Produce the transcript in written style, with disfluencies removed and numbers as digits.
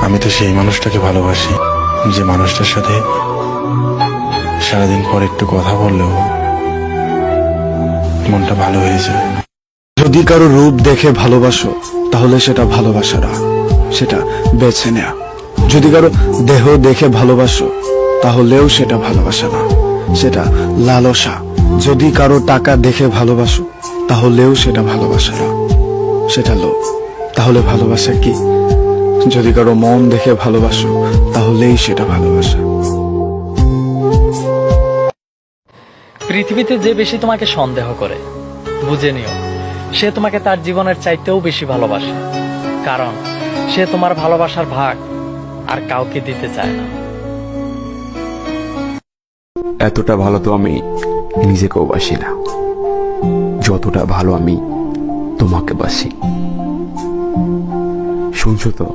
আমি তো সেই মানুষটাকে ভালোবাসি যে মানুষটার সাথে সারাদিন পর একটু কথা বললেও মনটা ভালো হয়ে যায়। যদি কারো রূপ দেখে ভালোবাসো তাহলে সেটা ভালোবাসা না, সেটা বেছে নেয়া। যদি কারো দেহ দেখে ভালোবাসো তাহলেও সেটা ভালোবাসা না, সেটা লালসা। যদি কারো টাকা দেখে ভালোবাসো তাহলেও সেটা ভালোবাসা না, সেটা লোভ। তাহলে ভালোবাসা কি? যদি কারো মন দেখে ভালোবাসো তাহলেই সেটা ভালোবাসা। পৃথিবীতে যে বেশি তোমাকে সন্দেহ করে, বুঝে নিও সে তোমাকে তার জীবনের চাইতেও বেশি ভালোবাসে, কারণ সে তোমার ভালোবাসার ভাগ আর কাউকে দিতে চায় না। এতটা ভালো তো আমি নিজেকেও বাসি না, যতটা ভালো আমি তোমাকে বাসি। শুনছো তো?